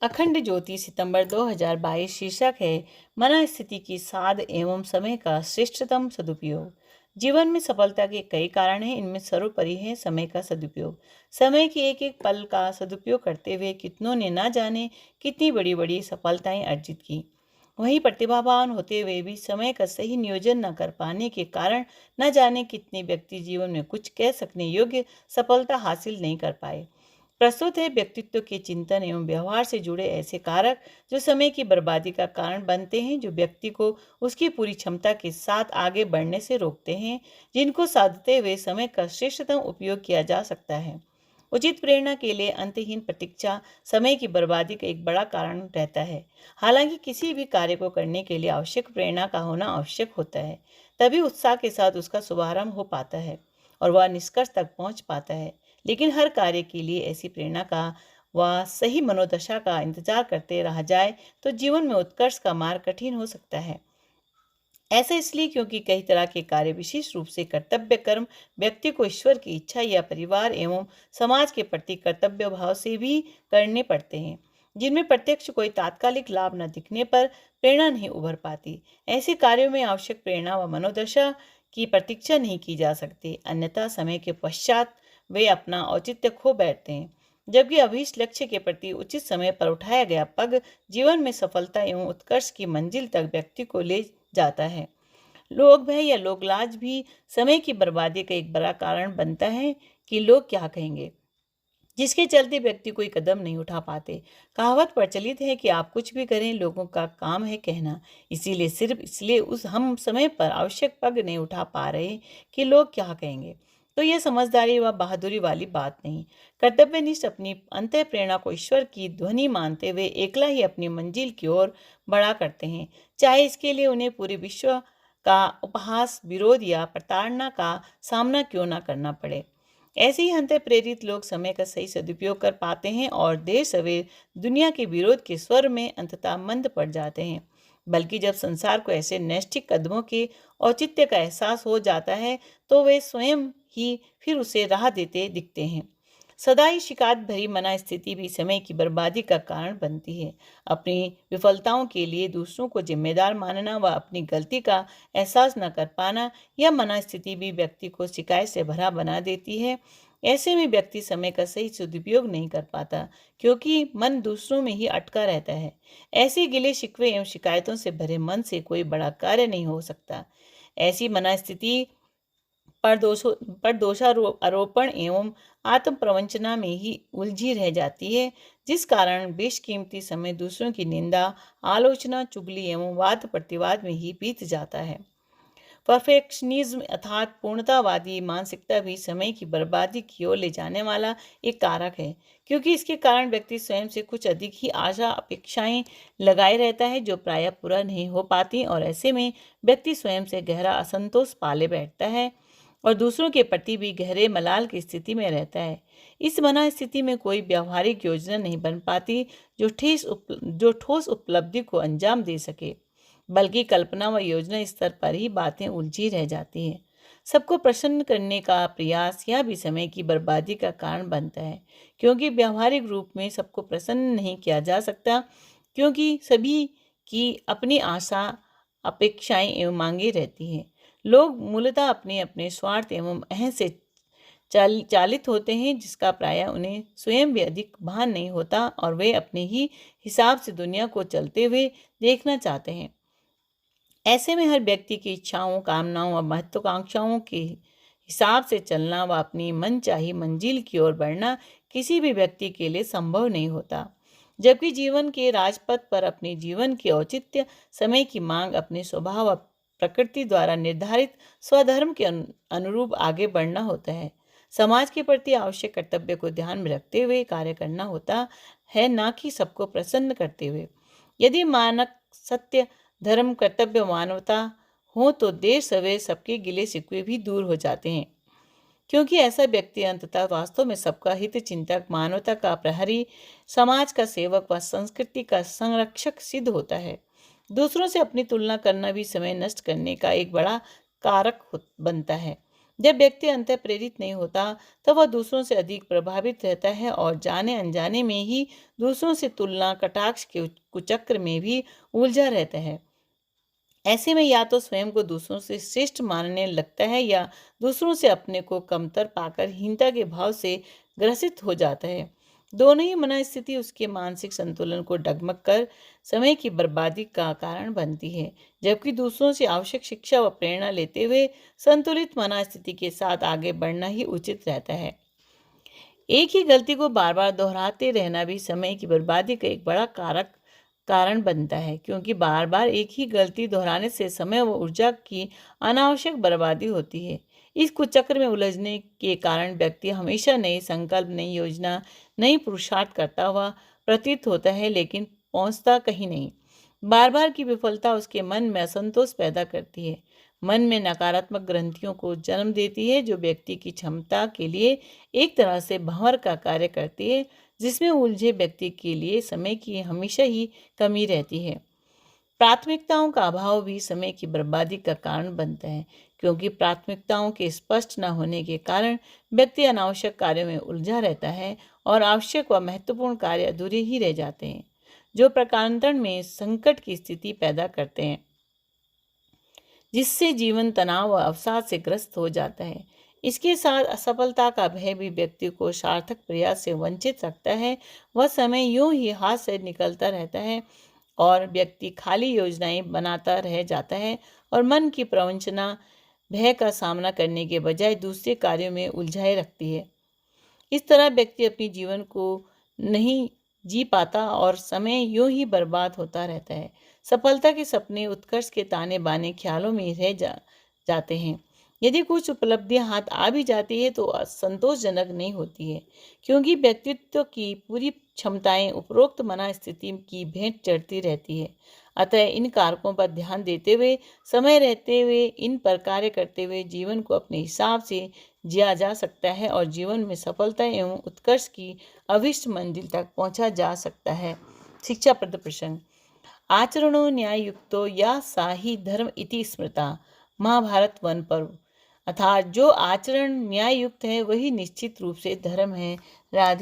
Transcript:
अखंड ज्योति सितंबर 2022 शीर्षक है मन स्थिति की साध एवं समय का श्रेष्ठतम सदुपयोग। जीवन में सफलता के कई कारण हैं, इनमें सर्वोपरि है समय का सदुपयोग। समय के एक एक पल का सदुपयोग करते हुए कितनों ने ना जाने कितनी बड़ी बड़ी सफलताएं अर्जित की। वहीं प्रतिभावान होते हुए भी समय का सही नियोजन न कर पाने के कारण न जाने कितने व्यक्ति जीवन में कुछ कह सकने योग्य सफलता हासिल नहीं कर पाए। प्रस्तुत है व्यक्तित्व के चिंतन एवं व्यवहार से जुड़े ऐसे कारक जो समय की बर्बादी का कारण बनते हैं, जो व्यक्ति को उसकी पूरी क्षमता के साथ आगे बढ़ने से रोकते हैं, जिनको साधते हुए समय का श्रेष्ठतम उपयोग किया जा सकता है। उचित प्रेरणा के लिए अंतहीन प्रतीक्षा समय की बर्बादी का एक बड़ा कारण रहता है। हालांकि किसी भी कार्य को करने के लिए आवश्यक प्रेरणा का होना आवश्यक होता है, तभी उत्साह के साथ उसका शुभारंभ हो पाता है और वह निष्कर्ष तक पहुंच पाता है। लेकिन हर कार्य के लिए ऐसी प्रेरणा का व सही मनोदशा का इंतजार करते रहा जाए तो जीवन में उत्कर्ष का मार्ग कठिन हो सकता है। ऐसा इसलिए क्योंकि कई तरह के कार्य विशेष रूप से कर्तव्य कर्म व्यक्ति को ईश्वर की इच्छा या परिवार एवं समाज के प्रति कर्तव्य भाव से भी करने पड़ते हैं, जिनमें प्रत्यक्ष कोई तात्कालिक लाभ न दिखने पर प्रेरणा नहीं उभर पाती। ऐसे कार्यों में आवश्यक प्रेरणा व मनोदशा की प्रतीक्षा नहीं की जा सकती, अन्यथा समय के पश्चात वे अपना औचित्य खो बैठते हैं। जबकि अभीष्ट लक्ष्य के प्रति उचित समय पर उठाया गया पग जीवन में सफलता एवं उत्कर्ष की मंजिल तक व्यक्ति को ले जाता है। लोग भय या लोग लाज भी समय की बर्बादी का एक बड़ा कारण बनता है कि लोग क्या कहेंगे, जिसके चलते व्यक्ति कोई कदम नहीं उठा पाते। कहावत प्रचलित है कि आप कुछ भी करें, लोगों का काम है कहना। इसीलिए सिर्फ इसलिए उस हम समय पर आवश्यक पग नहीं उठा पा रहे कि लोग क्या कहेंगे, तो यह समझदारी व बहादुरी वाली बात नहीं। कर्तव्यनिष्ठ अपनी अंत प्रेरणा को ईश्वर की ध्वनि मानते हुए एकला ही अपनी मंजिल की ओर बढ़ा करते हैं, चाहे इसके लिए उन्हें पूरे विश्व का उपहास, विरोध या प्रताड़ना का सामना क्यों न करना पड़े। ऐसे ही अंत प्रेरित लोग समय का सही सदुपयोग कर पाते हैं और देर सवेर दुनिया के विरोध के स्वर में अंततः मंद पड़ जाते हैं। बल्कि जब संसार को ऐसे नैष्ठिक कदमों के औचित्य का एहसास हो जाता है तो वे स्वयं ही फिर उसे राह देते दिखते हैं। सदा ही शिकायत भरी मना स्थिति भी समय की बर्बादी का कारण बनती है। अपनी विफलताओं के लिए दूसरों को जिम्मेदार मानना व अपनी गलती का एहसास न कर पाना, यह मना स्थिति भी व्यक्ति को शिकायत से भरा बना देती है। ऐसे में व्यक्ति समय का सही सदुपयोग नहीं कर पाता, क्योंकि मन दूसरों में ही अटका रहता है। ऐसे गिले शिकवे एवं शिकायतों से भरे मन से कोई बड़ा कार्य नहीं हो सकता। ऐसी मना स्थिति पर दोषारोपण एवं आत्म प्रवंचना में ही उलझी रह जाती है, जिस कारण बेशकीमती समय दूसरों की निंदा, आलोचना, चुगली एवं वाद प्रतिवाद में ही बीत जाता है। परफेक्शनिज्म अर्थात पूर्णतावादी मानसिकता भी समय की बर्बादी की ओर ले जाने वाला एक कारक है, क्योंकि इसके कारण व्यक्ति स्वयं से कुछ अधिक ही आशा अपेक्षाएं लगाए रहता है जो प्रायः पूरा नहीं हो पाती, और ऐसे में व्यक्ति स्वयं से गहरा असंतोष पाले बैठता है और दूसरों के प्रति भी गहरे मलाल की स्थिति में रहता है। इस मना स्थिति में कोई व्यावहारिक योजना नहीं बन पाती जो ठोस उपलब्धि को अंजाम दे सके, बल्कि कल्पना व योजना स्तर पर ही बातें उलझी रह जाती हैं। सबको प्रसन्न करने का प्रयास यह भी समय की बर्बादी का कारण बनता है, क्योंकि व्यावहारिक रूप में सबको प्रसन्न नहीं किया जा सकता, क्योंकि सभी की अपनी आशा, अपेक्षाएं एवं मांगे रहती हैं। लोग मूलतः अपने अपने स्वार्थ एवं अहं से चालित होते हैं, जिसका प्रायः उन्हें स्वयं भी अधिक भान नहीं होता और वे अपने ही हिसाब से दुनिया को चलते हुए देखना चाहते हैं। ऐसे में हर व्यक्ति की इच्छाओं, कामनाओं और महत्वाकांक्षाओं के हिसाब से चलना व अपनी मनचाही मंजिल की ओर बढ़ना किसी भी व्यक्ति के लिए संभव नहीं होता। जबकि जीवन के राजपथ पर अपने जीवन के औचित्य, समय की मांग, अपने स्वभाव व प्रकृति द्वारा निर्धारित स्वधर्म के अनुरूप आगे बढ़ना होता है। समाज के प्रति आवश्यक कर्तव्य को ध्यान में रखते हुए कार्य करना होता है, ना कि सबको प्रसन्न करते हुए। यदि मानक सत्य, धर्म, कर्तव्य, मानवता हो तो देर सवेर सबके गिले शिकवे भी दूर हो जाते हैं, क्योंकि ऐसा व्यक्ति अंततः वास्तव में सबका हित चिंतक, मानवता का प्रहरी, समाज का सेवक व संस्कृति का संरक्षक सिद्ध होता है। दूसरों से अपनी तुलना करना भी समय नष्ट करने का एक बड़ा कारक बनता है। जब व्यक्ति अंतः प्रेरित नहीं होता तब वह दूसरों से अधिक प्रभावित रहता है और जाने अनजाने में ही दूसरों से तुलना कटाक्ष के कुचक्र में भी उलझा रहता है। ऐसे में या तो स्वयं को दूसरों से श्रेष्ठ मानने लगता है या दूसरों से अपने को कमतर पाकर हीनता के भाव से ग्रसित हो जाता है। दोनों ही मनस्थिति उसके मानसिक संतुलन को डगमग कर समय की बर्बादी का कारण बनती है, जबकि दूसरों से आवश्यक शिक्षा व प्रेरणा लेते हुए संतुलित मनस्थिति के साथ आगे बढ़ना ही उचित रहता है। एक ही गलती को बार बार दोहराते रहना भी समय की बर्बादी का एक बड़ा कारण बनता है, क्योंकि बार बार एक ही गलती दोहराने से समय व ऊर्जा की अनावश्यक बर्बादी होती है। इस कुचक्र में उलझने के कारण व्यक्ति हमेशा नए संकल्प, नई योजना, नई पुरुषार्थ करता हुआ प्रतीत होता है, लेकिन पहुंचता कहीं नहीं। बार बार की विफलता उसके मन में असंतोष पैदा करती है, मन में नकारात्मक ग्रंथियों को जन्म देती है, जो व्यक्ति की क्षमता के लिए एक तरह से भंवर का कार्य करती है, जिसमें उलझे व्यक्ति के लिए समय की हमेशा ही कमी रहती है। प्राथमिकताओं का अभाव भी समय की बर्बादी का कारण बनता है, क्योंकि प्राथमिकताओं के स्पष्ट न होने के कारण व्यक्ति अनावश्यक कार्यों में उलझा रहता है और आवश्यक व महत्वपूर्ण कार्य अधूरे ही रह जाते हैं, जो प्रकारांतरण में संकट की स्थिति पैदा करते हैं, जिससे जीवन तनाव व अवसाद से ग्रस्त हो जाता है। इसके साथ असफलता का भय भी व्यक्ति को सार्थक प्रयास से वंचित रखता है। वह समय यूं ही हाथ से निकलता रहता है और व्यक्ति खाली योजनाएं बनाता रह जाता है और मन की प्रवंचना भय का सामना करने के बजाय दूसरे कार्यों में उलझाए रखती है। इस तरह व्यक्ति अपने जीवन को नहीं जी पाता और समय यूं ही बर्बाद होता रहता है। सफलता के सपने उत्कर्ष के ताने बाने ख्यालों में रह जाते हैं। यदि कुछ उपलब्धियां हाथ आ भी जाती है तो संतोषजनक नहीं होती है, क्योंकि व्यक्तित्व की पूरी क्षमताएं उपरोक्त मनस्थिति की भेंट चढ़ती रहती है। अतः इन कारकों पर ध्यान देते हुए, समय रहते हुए इन पर कार्य करते हुए जीवन को अपने हिसाब से जिया जा सकता है और जीवन में सफलता एवं उत्कर्ष की अभिष्ट मंजिल तक पहुंचा जा सकता है। शिक्षाप्रद प्रसंग। आचरणो न्याययुक्तो या साहि धर्म इति स्मृता। महाभारत वन पर्व। अर्थात जो आचरण न्याय युक्त है वही निश्चित रूप से धर्म है। राधे।